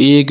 $1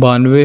92